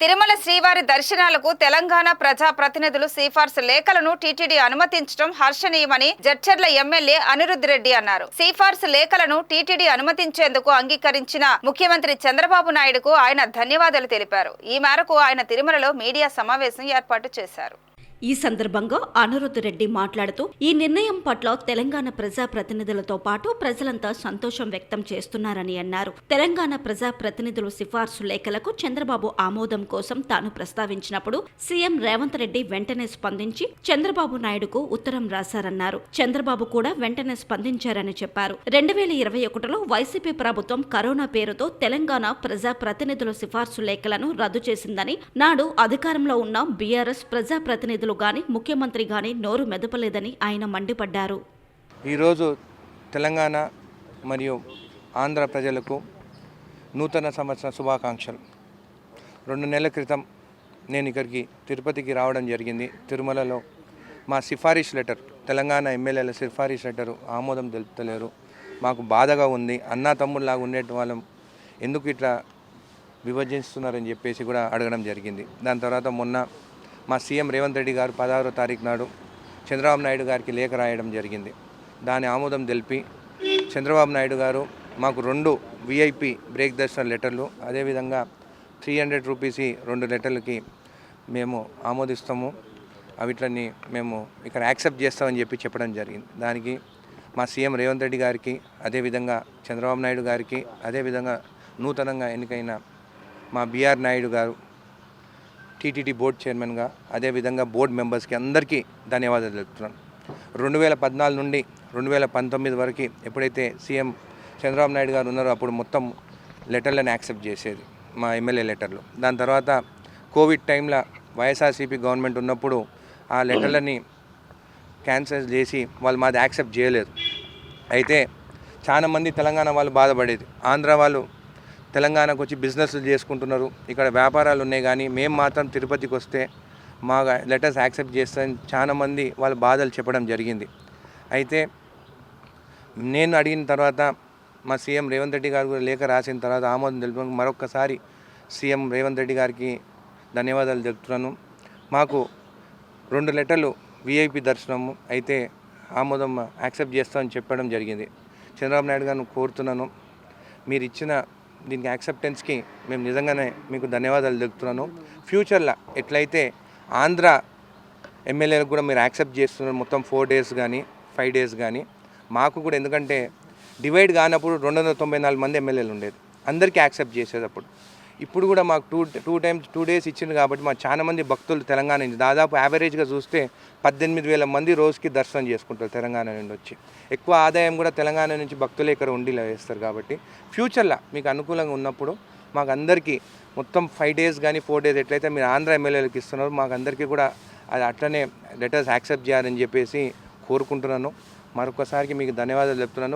తిరుమల శ్రీవారి దర్శనాలకు తెలంగాణ ప్రజా ప్రతినిధులు సిఫార్సు లేఖలను టీటీడీ అనుమతించడం హర్షణీయమని జడ్చర్ల ఎమ్మెల్యే అనిరుద్ రెడ్డి అన్నారు. సిఫార్సు లేఖలను టీటీడీ అనుమతించేందుకు అంగీకరించిన ముఖ్యమంత్రి చంద్రబాబు నాయుడుకు ఆయన ధన్యవాదాలు తెలిపారు. ఈ మేరకు ఆయన తిరుమలలో మీడియా సమావేశం ఏర్పాటు చేశారు. ఈ సందర్భంగా అనిరుద్ రెడ్డి మాట్లాడుతూ ఈ నిర్ణయం పట్ల తెలంగాణ ప్రజా ప్రతినిధులతో పాటు ప్రజలంతా సంతోషం వ్యక్తం చేస్తున్నారని అన్నారు. తెలంగాణ ప్రజా ప్రతినిధులు సిఫార్సు లేఖలకు చంద్రబాబు ఆమోదం కోసం తాను ప్రస్తావించినప్పుడు సీఎం రేవంత్ రెడ్డి వెంటనే స్పందించి చంద్రబాబు నాయుడుకు ఉత్తరం రాశారన్నారు. చంద్రబాబు కూడా వెంటనే స్పందించారని చెప్పారు. 2021లో వైసీపీ ప్రభుత్వం కరోనా పేరుతో తెలంగాణ ప్రజా ప్రతినిధుల సిఫార్సు లేఖలను రద్దు చేసిందని, నాడు అధికారంలో ఉన్న బీఆర్ఎస్ ప్రజా ప్రతినిధులు గాని ముఖ్యమంత్రి గాని నోరు మెదపలేదని ఆయన మండిపడ్డారు. ఈరోజు తెలంగాణ మరియు ఆంధ్ర ప్రజలకు నూతన సంవత్సర శుభాకాంక్షలు. 2 నెలల క్రితం నేను ఇక్కడికి తిరుపతికి రావడం జరిగింది. తిరుమలలో మా సిఫారిష్ లెటర్, తెలంగాణ ఎమ్మెల్యేల సిఫారిష్ లెటరు ఆమోదం తెలుపుతలేరు. మాకు బాధగా ఉంది. అన్నా తమ్ముళ్ళలాగా ఉండేటి వాళ్ళం ఎందుకు ఇట్లా విభజిస్తున్నారని చెప్పేసి కూడా అడగడం జరిగింది. దాని తర్వాత మొన్న మా సీఎం రేవంత్ రెడ్డి గారు 16వ తారీఖు నాడు చంద్రబాబు నాయుడు గారికి లేఖ రాయడం జరిగింది. దాని ఆమోదం తెలిపి చంద్రబాబు నాయుడు గారు మాకు 2 విఐపి బ్రేక్ దర్శన లెటర్లు, అదేవిధంగా 300 రూపీస్ 2 లెటర్లకి మేము ఆమోదిస్తాము, అవిట్లని మేము ఇక్కడ యాక్సెప్ట్ చేస్తామని చెప్పడం జరిగింది. దానికి మా సీఎం రేవంత్ రెడ్డి గారికి, అదేవిధంగా చంద్రబాబు నాయుడు గారికి, అదేవిధంగా నూతనంగా ఎన్నికైన మా బీఆర్ నాయుడు గారు టీటీడీ బోర్డు చైర్మన్గా, అదేవిధంగా బోర్డు మెంబర్స్కి అందరికీ ధన్యవాదాలు తెలుపుతున్నాను. 2014 నుండి 2019 వరకు ఎప్పుడైతే సీఎం చంద్రబాబు నాయుడు గారు ఉన్నారో అప్పుడు మొత్తం లెటర్లను యాక్సెప్ట్ చేసేది మా ఎమ్మెల్యే లెటర్లు. దాని తర్వాత కోవిడ్ టైంలో వైఎస్ఆర్సీపీ గవర్నమెంట్ ఉన్నప్పుడు ఆ లెటర్లని క్యాన్సిల్ చేసి వాళ్ళు మాది యాక్సెప్ట్ చేయలేదు. అయితే చాలామంది తెలంగాణ వాళ్ళు బాధపడేది, ఆంధ్ర వాళ్ళు తెలంగాణకు వచ్చి బిజినెస్లు చేసుకుంటున్నారు, ఇక్కడ వ్యాపారాలు ఉన్నాయి, కానీ మేము మాత్రం తిరుపతికి వస్తే మా లెటర్స్ యాక్సెప్ట్ చేస్తారని చాలామంది వాళ్ళ బాధలు చెప్పడం జరిగింది. అయితే నేను అడిగిన తర్వాత మా సీఎం రేవంత్ రెడ్డి గారు కూడా లేఖ రాసిన తర్వాత ఆమోదం తెలుపు మరొక్కసారి సీఎం రేవంత్ రెడ్డి గారికి ధన్యవాదాలు తెలుపుతున్నాను. మాకు 2 లెటర్లు విఐపి దర్శనము అయితే ఆమోదం యాక్సెప్ట్ చేస్తామని చెప్పడం జరిగింది. చంద్రబాబు నాయుడు గారిని కోరుతున్నాను, మీరు ఇచ్చిన దీనికి యాక్సెప్టెన్స్కి మేము నిజంగానే మీకు ధన్యవాదాలు తెలుపుతున్నాను. ఫ్యూచర్లో ఎట్లయితే ఆంధ్ర ఎమ్మెల్యేలకు కూడా మీరు యాక్సెప్ట్ చేస్తున్నారు, మొత్తం 4 డేస్ కానీ 5 డేస్ కానీ మాకు కూడా, ఎందుకంటే డివైడ్ కానప్పుడు 294 మంది ఎమ్మెల్యేలు ఉండేది, అందరికీ యాక్సెప్ట్ చేసేటప్పుడు. ఇప్పుడు కూడా మాకు 2 డేస్ ఇచ్చింది కాబట్టి మా చాలా మంది భక్తులు తెలంగాణ నుంచి దాదాపు యావరేజ్గా చూస్తే 18,000 మంది రోజుకి దర్శనం చేసుకుంటారు తెలంగాణ నుండి వచ్చి. ఎక్కువ ఆదాయం కూడా తెలంగాణ నుంచి భక్తులే ఇక్కడ ఉండి వేస్తారు. కాబట్టి ఫ్యూచర్లో మీకు అనుకూలంగా ఉన్నప్పుడు మాకు అందరికీ మొత్తం 5 డేస్ కానీ 4 డేస్ ఎట్లయితే మీరు ఆంధ్ర ఎమ్మెల్యేలకు ఇస్తున్నారు, మాకు అందరికీ కూడా అది అట్లనే లెటర్స్ యాక్సెప్ట్ చేయాలని చెప్పేసి కోరుకుంటున్నాను. మరొకసారికి మీకు ధన్యవాదాలు చెప్తున్నాను.